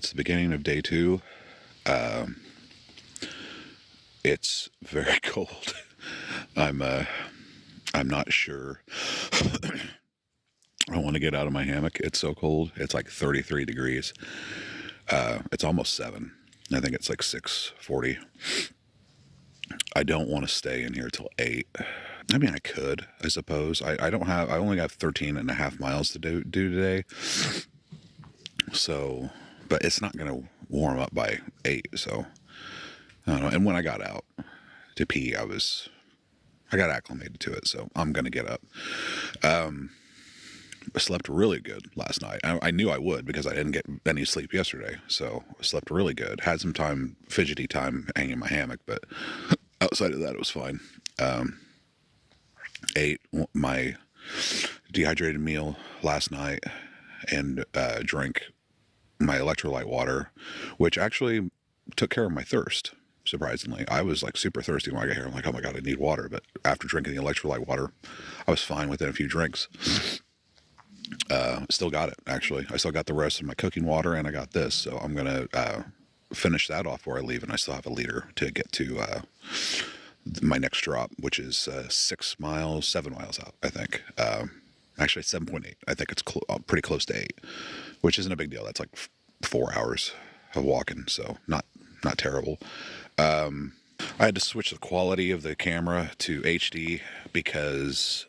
It's the beginning of day 2. It's very cold. I'm not sure. I want to get out of my hammock. It's so cold. It's like 33 degrees. It's almost 7. I think it's like 6:40. I don't want to stay in here till 8. I mean, I could, I suppose. I only got 13 and a half miles to do today. So, but it's not going to warm up by 8. So, I don't know. And when I got out to pee, I got acclimated to it. So I'm going to get up. I slept really good last night. I knew I would because I didn't get any sleep yesterday. So I slept really good. Had some fidgety time hanging in my hammock, but outside of that, it was fine. Ate my dehydrated meal last night and drank my electrolyte water, which actually took care of my thirst. Surprisingly, I was like super thirsty when I got here. I'm like, oh my God, I need water. But after drinking the electrolyte water, I was fine within a few drinks. Still got it, actually. I still got the rest of my cooking water, and I got this. So I'm going to finish that off before I leave, and I still have a liter to get to my next drop, which is 7 miles out, I think. Actually, 7.8. I think it's pretty close to 8, which isn't a big deal. That's like 4 hours of walking, so not terrible. I had to switch the quality of the camera to HD because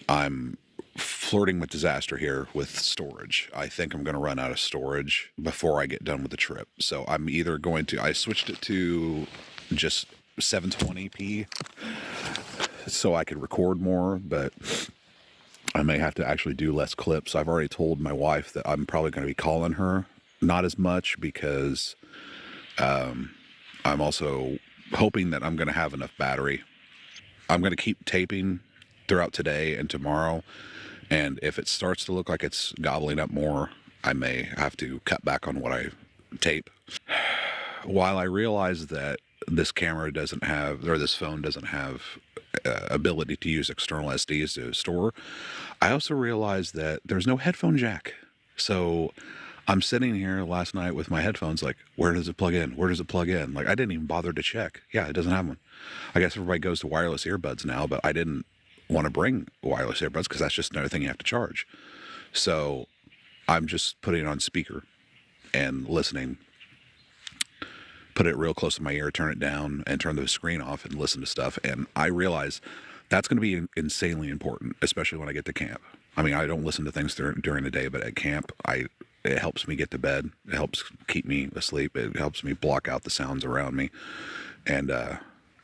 I'm flirting with disaster here with storage. I think I'm going to run out of storage before I get done with the trip. So I'm either I switched it to just 720p so I could record more, but I may have to actually do less clips. I've already told my wife that I'm probably going to be calling her not as much because I'm also hoping that I'm going to have enough battery. I'm going to keep taping throughout today and tomorrow, and if it starts to look like it's gobbling up more, I may have to cut back on what I tape. While I realize that this camera doesn't have, or this phone doesn't have ability to use external SDs to store, I also realized that there's no headphone jack. So I'm sitting here last night with my headphones like, where does it plug in? Where does it plug in? Like, I didn't even bother to check. Yeah, it doesn't have one. I guess everybody goes to wireless earbuds now, but I didn't want to bring wireless earbuds because that's just another thing you have to charge. So I'm just putting it on speaker and listening. Put it real close to my ear, turn it down, and turn the screen off and listen to stuff. And I realize that's going to be insanely important, especially when I get to camp. I mean, I don't listen to things during the day, but at camp, it helps me get to bed. It helps keep me asleep. It helps me block out the sounds around me. And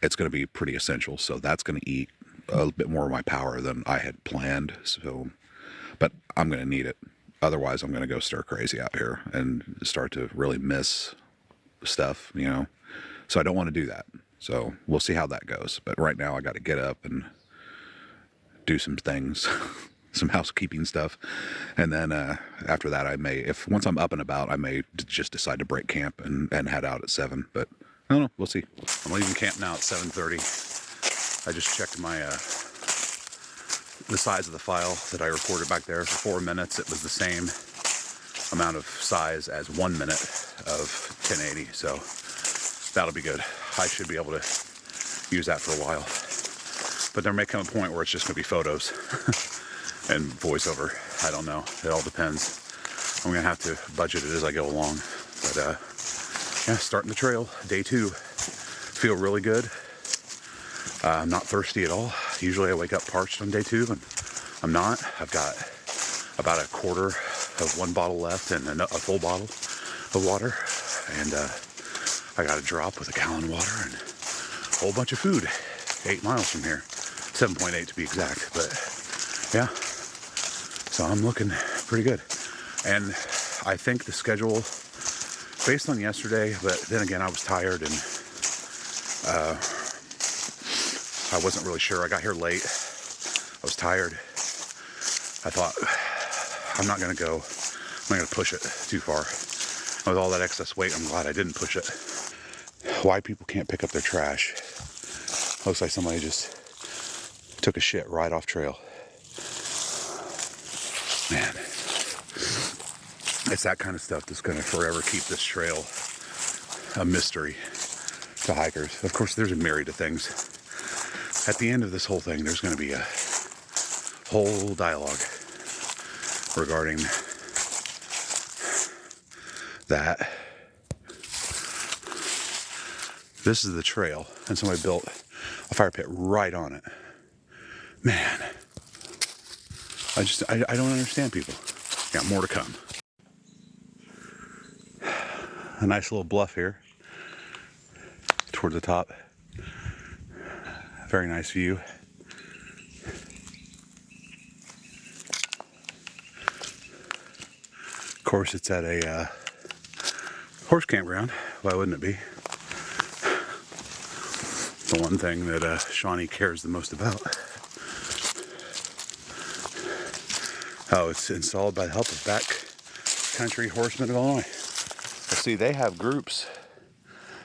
it's going to be pretty essential. So that's going to eat a bit more of my power than I had planned. So, but I'm going to need it. Otherwise, I'm going to go stir crazy out here and start to really miss stuff, So I don't want to do that. So we'll see how that goes. But right now I got to get up and do some things, some housekeeping stuff. And then after that, once I'm up and about, I may just decide to break camp and head out at 7. But I don't know. We'll see. I'm leaving camp now at 7:30. I just checked the size of the file that I recorded back there for 4 minutes. It was the same amount of size as 1 minute of 1080. So that'll be good. I should be able to use that for a while. But there may come a point where it's just going to be photos and voiceover. I don't know. It all depends. I'm going to have to budget it as I go along. But yeah, starting the trail, day 2. Feel really good. I'm not thirsty at all. Usually I wake up parched on day 2, and I'm not. I've got about a quarter of 1 bottle left and a full bottle of water. And I got a drop with a gallon of water and a whole bunch of food. 8 miles from here. 7.8 to be exact. But yeah, so I'm looking pretty good. And I think the schedule, based on yesterday, but then again, I was tired and I wasn't really sure. I got here late. I was tired. I thought, I'm not going to push it too far. With all that excess weight, I'm glad I didn't push it. Why people can't pick up their trash. Looks like somebody just took a shit right off trail. Man. It's that kind of stuff that's going to forever keep this trail a mystery to hikers. Of course, there's a myriad of things. At the end of this whole thing, there's going to be a whole dialogue regarding that. This is the trail, and somebody built a fire pit right on it. Man, I don't understand people. Got more to come. A nice little bluff here towards the top. Very nice view. Of course, it's at a horse campground. Why wouldn't it be? The one thing that Shawnee cares the most about. Oh, it's installed by the help of Backcountry Horsemen of Illinois. See, they have groups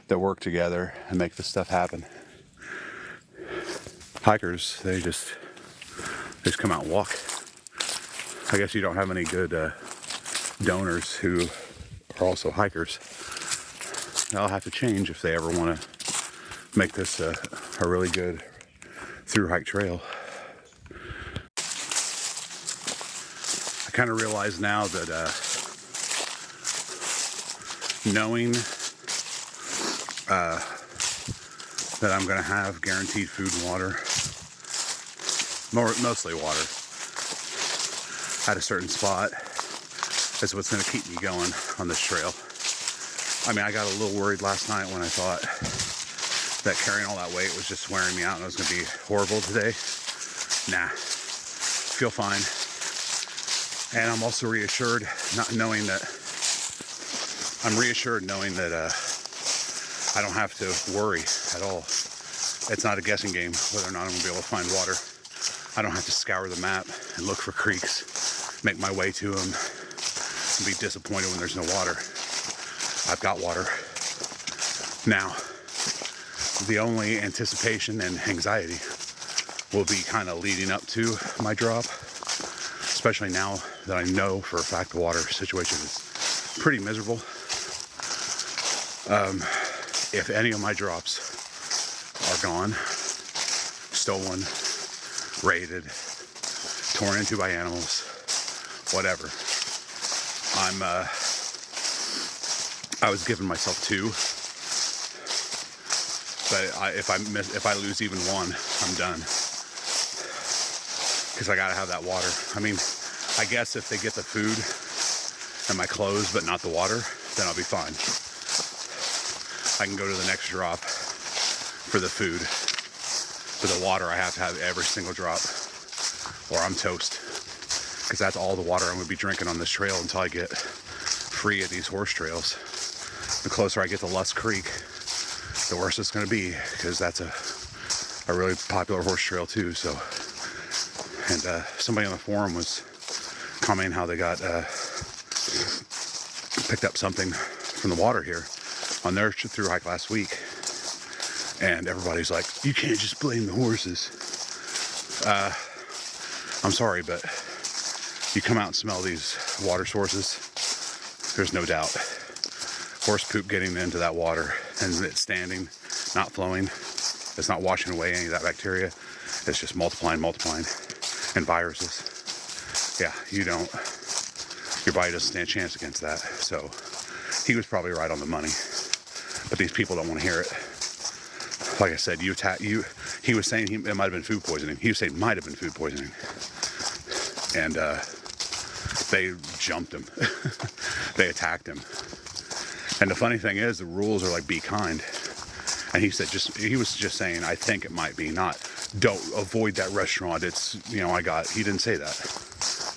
that work together and make this stuff happen. Hikers, they just come out and walk. I guess you don't have any good donors who are also hikers. That'll have to change if they ever want to make this a really good thru-hike trail. I kind of realize now that knowing that I'm going to have guaranteed food and water, mostly water, at a certain spot is what's going to keep me going on this trail. I mean, I got a little worried last night when I thought that carrying all that weight was just wearing me out and it was going to be horrible today. Nah, feel fine. And I'm also reassured knowing that I don't have to worry at all. It's not a guessing game whether or not I'm going to be able to find water. I don't have to scour the map and look for creeks, make my way to them, and be disappointed when there's no water. I've got water. Now, the only anticipation and anxiety will be kind of leading up to my drop, especially now that I know for a fact the water situation is pretty miserable. If any of my drops are gone, stolen, raided, torn into by animals, whatever, I was giving myself 2, but if I lose even 1, I'm done, because I gotta have that water. I mean, I guess if they get the food and my clothes but not the water, then I'll be fine. I can go to the next drop for the food, but the water I have to have every single drop or I'm toast, because that's all the water I'm going to be drinking on this trail until I get free of these horse trails. The closer I get to Lust Creek, the worse it's going to be, because that's a really popular horse trail too. So, and somebody on the forum was commenting how they got picked up something from the water here on their thru-hike last week, and everybody's like, you can't just blame the horses. I'm sorry, but you come out and smell these water sources, there's no doubt horse poop getting into that water, and it's standing, not flowing, it's not washing away any of that bacteria, it's just multiplying, and viruses. Yeah, your body doesn't stand a chance against that. So he was probably right on the money, but these people don't want to hear it. Like I said, he was saying it might have been food poisoning. He was saying it might have been food poisoning. And they jumped him. They attacked him. And the funny thing is, the rules are like, be kind. And he was just saying, I think it might be, not don't avoid that restaurant. It's, he didn't say that.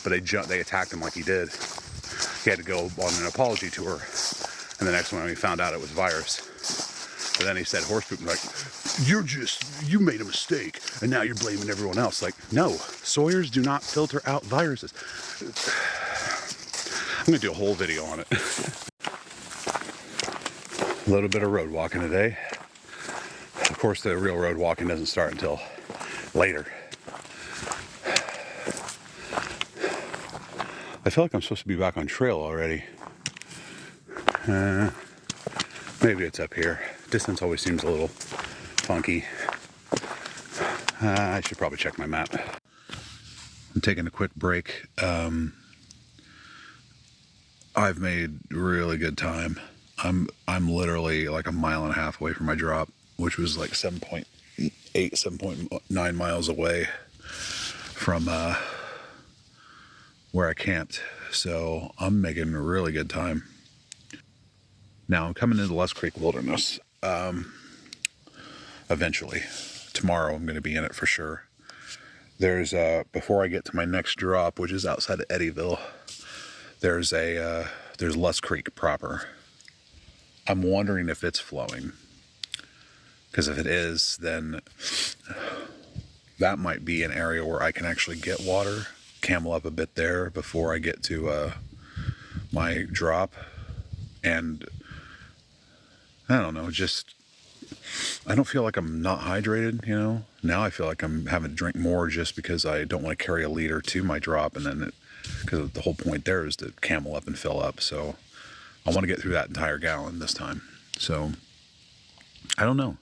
But they attacked him like he did. He had to go on an apology tour. And the next one, he found out it was virus. But then he said horse poop, like, you made a mistake, and now you're blaming everyone else. Like, no, Sawyers do not filter out viruses. I'm gonna do a whole video on it. A little bit of road walking today. Of course, the real road walking doesn't start until later. I feel like I'm supposed to be back on trail already. Maybe it's up here. Distance always seems a little funky. I should probably check my map. I'm taking a quick break. I've made really good time. I'm literally like a mile and a half away from my drop, which was like 7.8, 7.9 miles away from where I camped. So I'm making a really good time. Now I'm coming into Less Creek Wilderness. Eventually. Tomorrow I'm going to be in it for sure. There's before I get to my next drop, which is outside of Eddyville, there's Less Creek proper. I'm wondering if it's flowing, because if it is, then that might be an area where I can actually get water, camel up a bit there before I get to my drop. And I don't know, just I don't feel like I'm not hydrated, you know. Now I feel like I'm having to drink more just because I don't want to carry a liter to my drop, and then because the whole point there is to camel up and fill up. So I want to get through that entire gallon this time. So I don't know.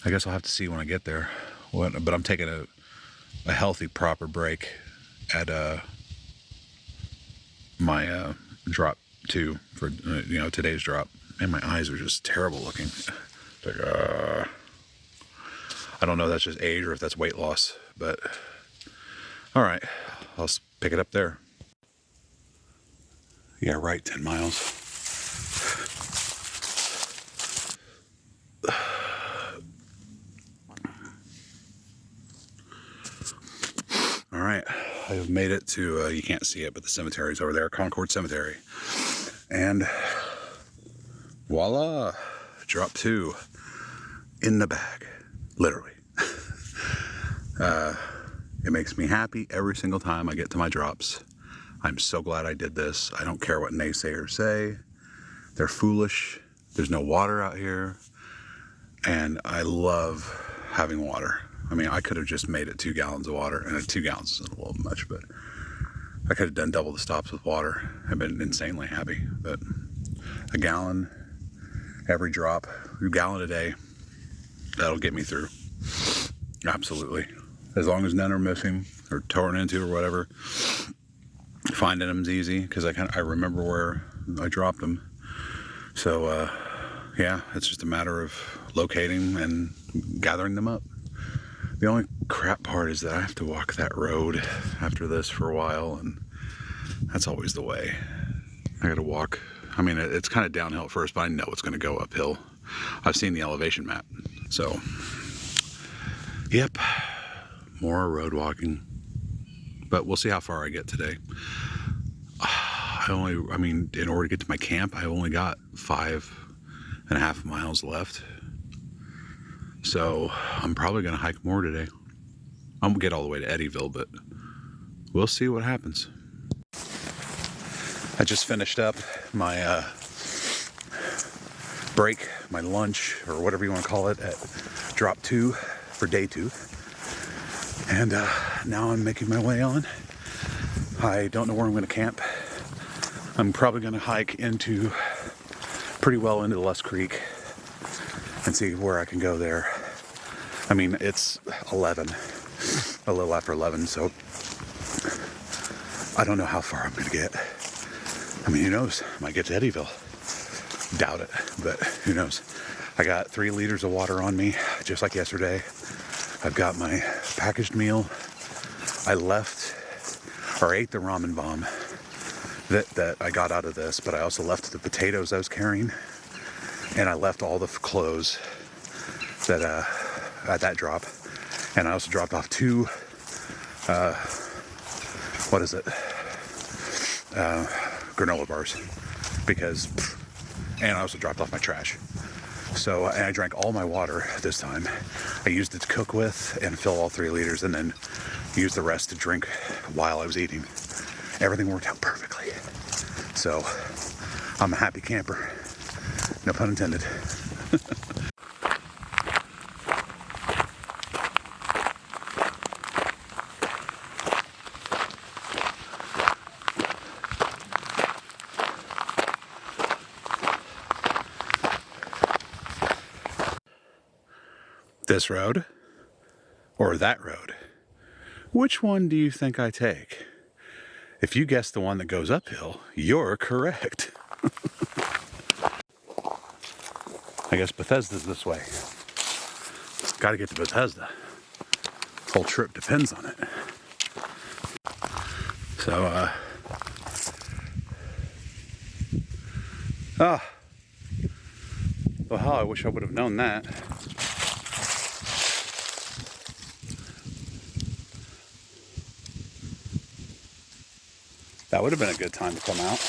I guess I'll have to see when I get there. But I'm taking a healthy, proper break at my drop 2 for today's drop. Man, my eyes are just terrible looking. Like, I don't know if that's just age or if that's weight loss, but all right, I'll pick it up there. Yeah, right, 10 miles. All right, I have made it to, you can't see it, but the cemetery's over there, Concord Cemetery. And voila, drop 2 in the bag, literally. It makes me happy every single time I get to my drops. I'm so glad I did this. I don't care what naysayers say. They're foolish. There's no water out here. And I love having water. I mean, I could have just made it 2 gallons of water, and 2 gallons isn't a little much, but I could have done double the stops with water. I've been insanely happy. But a gallon every drop, a gallon a day, that'll get me through. Absolutely. As long as none are missing or torn into or whatever. Finding them's easy because I remember where I dropped them. So yeah, it's just a matter of locating and gathering them up. The only crap part is that I have to walk that road after this for a while, and that's always the way. I gotta walk. I mean, it's kind of downhill at first, but I know it's gonna go uphill. I've seen the elevation map. So, yep, more road walking. But we'll see how far I get today. In order to get to my camp, I only got 5.5 miles left. So I'm probably going to hike more today. I won't get all the way to Eddyville, but we'll see what happens. I just finished up my break, my lunch, or whatever you want to call it, at drop 2 for day 2. And now I'm making my way on. I don't know where I'm going to camp. I'm probably going to hike pretty well into the Less Creek and see where I can go there. I mean, it's 11, a little after 11, so I don't know how far I'm going to get. I mean, who knows? Might get to Eddyville. Doubt it, but who knows? I got 3 liters of water on me, just like yesterday. I've got my packaged meal. I ate the ramen bomb that I got out of this, but I also left the potatoes I was carrying, and I left all the clothes that at that drop, and I also dropped off 2 granola bars, and I also dropped off my trash. So, and I drank all my water this time. I used it to cook with and fill all 3 liters, and then used the rest to drink while I was eating. Everything worked out perfectly. So, I'm a happy camper. No pun intended. This road or that road? Which one do you think I take? If you guess the one that goes uphill, you're correct. I guess Bethesda's this way. Gotta get to Bethesda. Whole trip depends on it. So, well, hell, I wish I would have known that. That would have been a good time to come out.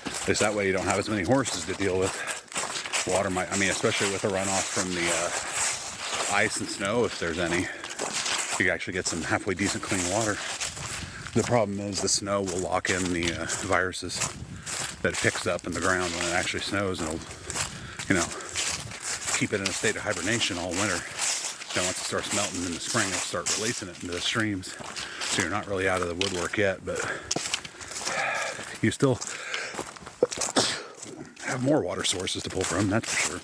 At least that way you don't have as many horses to deal with. Water might, especially with the runoff from the ice and snow, if there's any, you can actually get some halfway decent clean water. The problem is the snow will lock in the viruses that it picks up in the ground when it actually snows, and it'll, keep it in a state of hibernation all winter. Then once it starts melting in the spring, it'll start releasing it into the streams. So you're not really out of the woodwork yet, but you still have more water sources to pull from, that's for sure.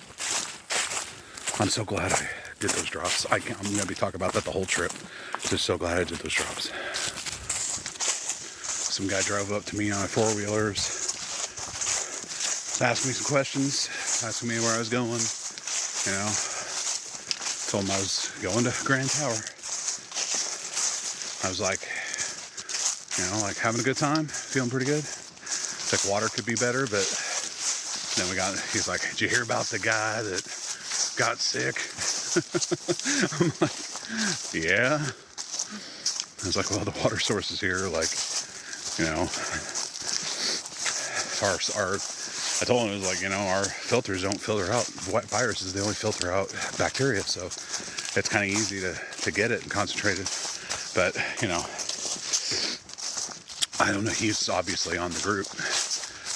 I'm so glad I did those drops. I'm going to be talking about that the whole trip. Just so glad I did those drops. Some guy drove up to me on a four-wheelers, asked me some questions, asking me where I was going, Told him I was going to Grand Tower. I was like, having a good time, feeling pretty good. It's like water could be better, but then he's like, did you hear about the guy that got sick? I'm like, yeah. I was like, well, the water sources here, I told him, it was like, our filters don't filter out viruses, they only filter out bacteria, so it's kind of easy to get it and concentrate it. But, I don't know, he's obviously on the group,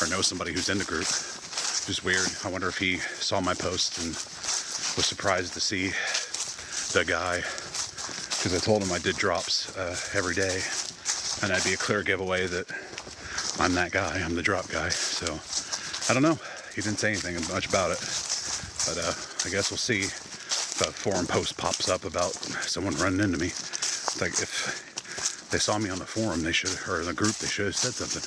or knows somebody who's in the group. Just weird. I wonder if he saw my post and was surprised to see the guy, because I told him I did drops every day, and that'd be a clear giveaway that I'm that guy, I'm the drop guy. So I don't know, he didn't say anything much about it, but I guess we'll see if a forum post pops up about someone running into me. It's like, if they saw me on the forum, they should, or in the group, they should have said something.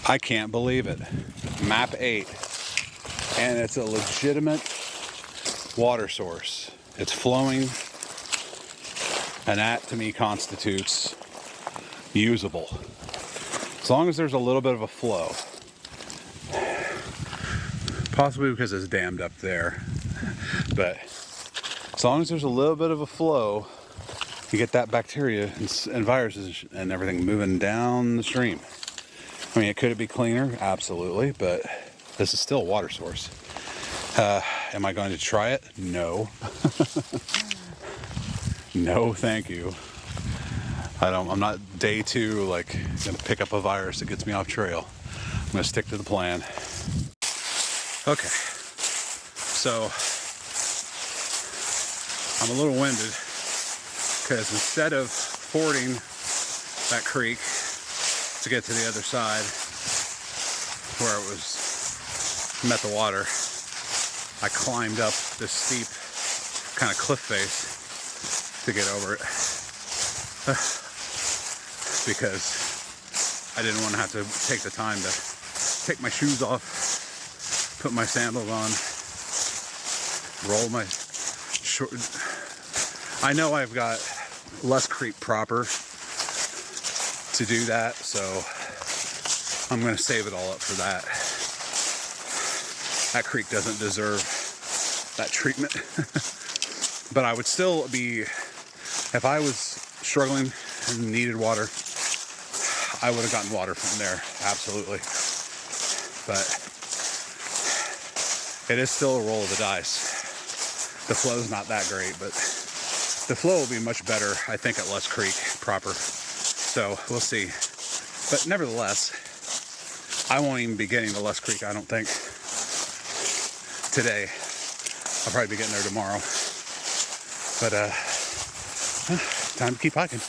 I can't believe it. Map 8. And it's a legitimate water source. It's flowing. And that, to me, constitutes usable. As long as there's a little bit of a flow. Possibly because it's dammed up there. But as long as there's a little bit of a flow, you get that bacteria and viruses and everything moving down the stream. Could it be cleaner? Absolutely, but this is still a water source. Am I going to try it? No. No, thank you. I'm not day 2, gonna pick up a virus that gets me off trail. I'm gonna stick to the plan. Okay, so I'm a little winded because instead of fording that creek to get to the other side where it met the water, I climbed up this steep kind of cliff face to get over it because I didn't want to have to take the time to take my shoes off, put my sandals on, roll my short. I know I've got less creek proper to do that, so I'm going to save it all up for that. That creek doesn't deserve that treatment. But I would still be, if I was struggling and needed water, I would have gotten water from there, absolutely. But it is still a roll of the dice. The flow's not that great, but the flow will be much better, I think, at Less Creek proper. So we'll see. But nevertheless, I won't even be getting to Less Creek, I don't think, today. I'll probably be getting there tomorrow. But time to keep hiking.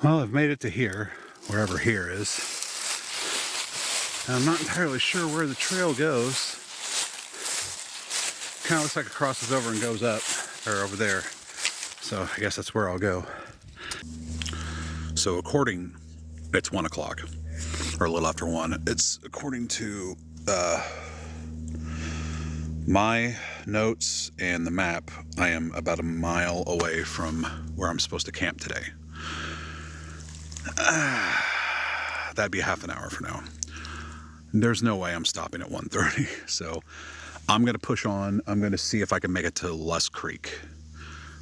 Well, I've made it to here, wherever here is. And I'm not entirely sure where the trail goes. Kind of looks like it crosses over and goes up, or over there. So I guess that's where I'll go. So it's 1 o'clock, or a little after 1. It's according to my notes and the map, I am about a mile away from where I'm supposed to camp today. That'd be half an hour from now. There's no way I'm stopping at 1:30, so I'm going to push on. I'm going to see if I can make it to Less Creek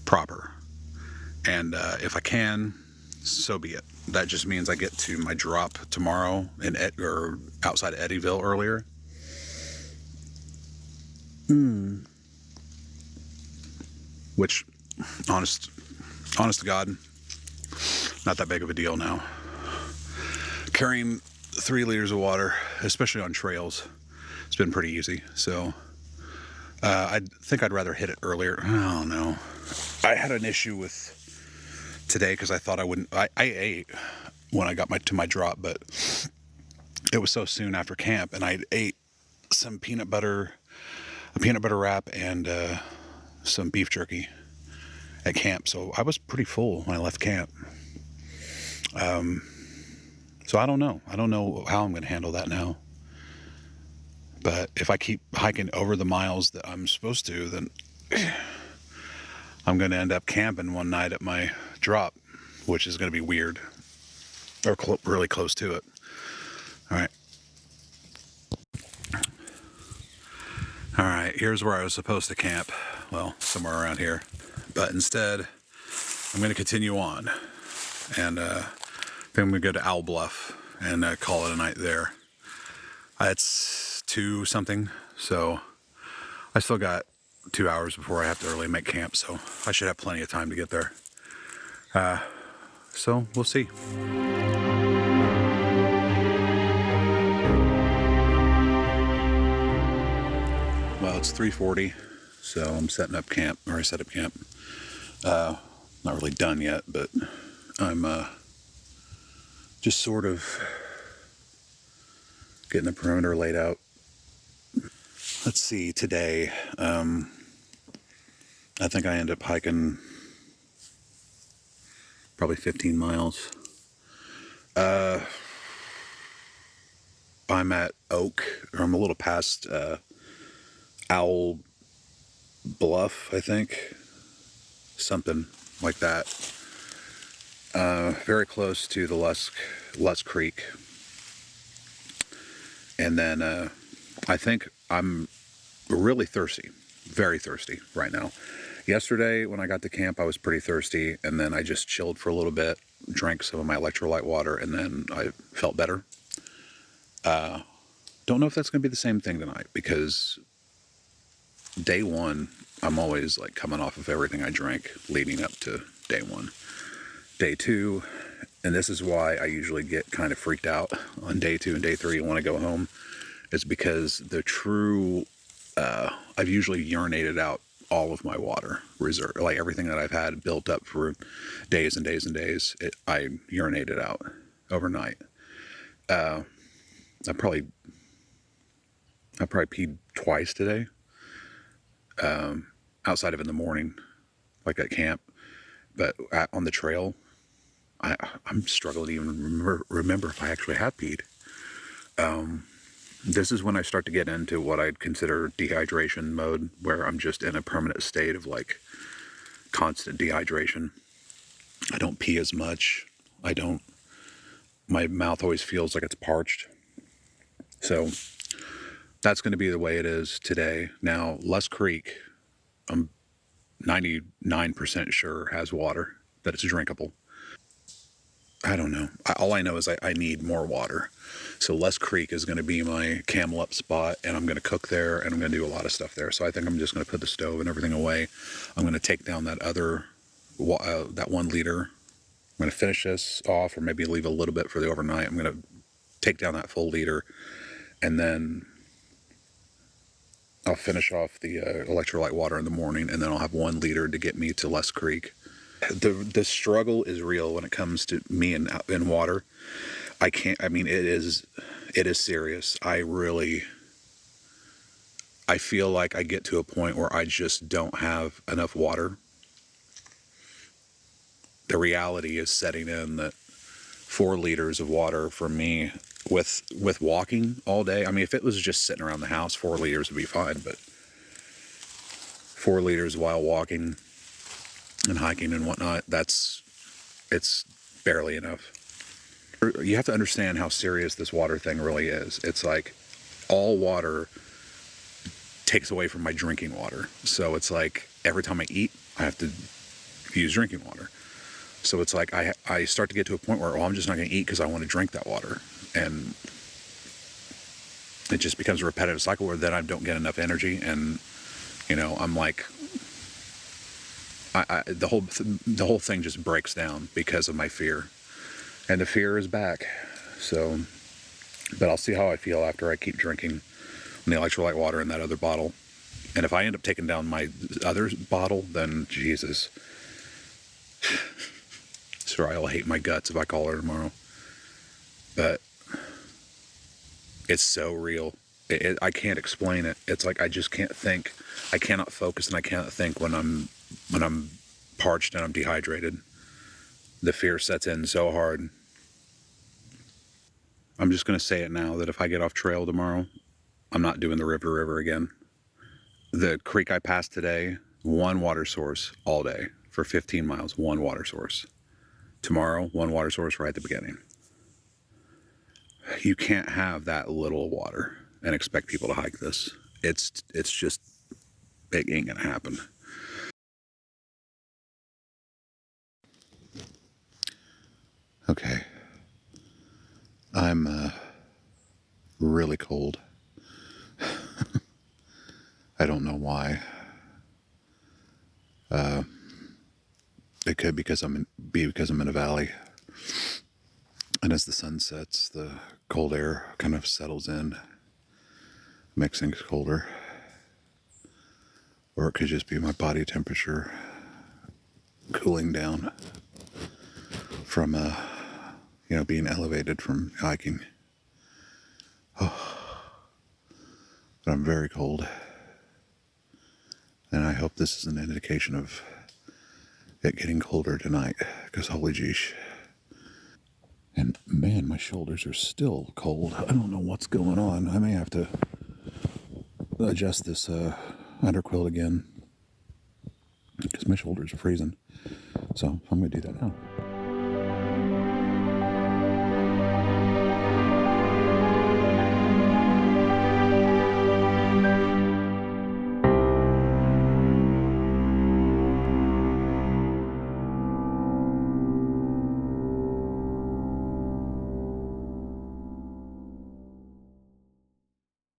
proper. And if I can, so be it. That just means I get to my drop tomorrow or outside of Eddyville earlier. Which, honest to God, not that big of a deal now. Carrying 3 liters of water, especially on trails, it's been pretty easy. So I think I'd rather hit it earlier. I don't know. I had an issue with today because I thought I wouldn't. I ate when I got to my drop, but it was so soon after camp, and I ate some a peanut butter wrap, and some beef jerky at camp. So I was pretty full when I left camp. So I don't know. I don't know how I'm going to handle that now. But if I keep hiking over the miles that I'm supposed to, then I'm going to end up camping one night at my drop, which is going to be weird, or really close to it. All right, here's where I was supposed to camp. Well, somewhere around here. But instead, I'm going to continue on. And I think I'm going to go to Owl Bluff and call it a night there. It's 2 something, so I still got 2 hours before I have to early make camp, so I should have plenty of time to get there. So we'll see. Well, it's 3:40, so I'm setting up camp, or I set up camp. Not really done yet, but I'm just sort of getting the perimeter laid out. Let's see, today, I think I end up hiking probably 15 miles. I'm at Oak, or I'm a little past Owl Bluff, I think. Something like that. Very close to the Less Creek. And then I think I'm really thirsty, very thirsty right now. Yesterday when I got to camp, I was pretty thirsty, and then I just chilled for a little bit, drank some of my electrolyte water, and then I felt better. Don't know if that's going to be the same thing tonight, because day 1, I'm always like coming off of everything I drank leading up to day 1. Day 2, and this is why I usually get kind of freaked out on day 2 and day 3 and want to go home, is because I've usually urinated out all of my water reserve, like everything that I've had built up for days and days and days. I urinated out overnight. I probably peed twice today, outside of in the morning, like at camp, but on the trail, I'm struggling to even remember if I actually have peed. This is when I start to get into what I'd consider dehydration mode, where I'm just in a permanent state of like constant dehydration. I don't pee as much. My mouth always feels like it's parched. So that's going to be the way it is today. Now, Less Creek, I'm 99% sure has water, that it's drinkable. I don't know. All I know is I need more water. So Less Creek is going to be my camel up spot, and I'm going to cook there, and I'm going to do a lot of stuff there. So I think I'm just going to put the stove and everything away. I'm going to take down that 1 liter. I'm going to finish this off, or maybe leave a little bit for the overnight. I'm going to take down that full liter, and then I'll finish off the electrolyte water in the morning, and then I'll have 1 liter to get me to Less Creek. The struggle is real when it comes to me in water. I can't. I mean, it is serious. I feel like I get to a point where I just don't have enough water. The reality is setting in that 4 liters of water for me with walking all day. I mean, if it was just sitting around the house, 4 liters would be fine, but 4 liters while walking and hiking and whatnot, it's barely enough. You have to understand how serious this water thing really is. It's like all water takes away from my drinking water. So it's like every time I eat, I have to use drinking water. So it's like I start to get to a point where, well, I'm just not going to eat because I want to drink that water. And it just becomes a repetitive cycle where then I don't get enough energy. And, you know, I'm like, the whole thing just breaks down because of my fear. And the fear is back. So, but I'll see how I feel after I keep drinking the electrolyte water in that other bottle. And if I end up taking down my other bottle, then Jesus. Sure, I'll hate my guts if I call her tomorrow. But it's so real. I can't explain it. It's like I just can't think. I cannot focus and I cannot think when I'm parched and I'm dehydrated. The fear sets in so hard. I'm just going to say it now that if I get off trail tomorrow, I'm not doing the river again. The creek I passed today, 1 water source all day for 15 miles, 1 water source. Tomorrow, 1 water source right at the beginning. You can't have that little water and expect people to hike this. It's just, it ain't gonna happen. Okay. I'm really cold. I don't know why. It could be because I'm in a valley. And as the sun sets, the cold air kind of settles in, makes things colder. Or it could just be my body temperature cooling down from, being elevated from hiking. Oh, but I'm very cold. And I hope this is an indication of it getting colder tonight, because holy geesh. And man, my shoulders are still cold. I don't know what's going on. I may have to adjust this underquilt again because my shoulders are freezing. So I'm going to do that now.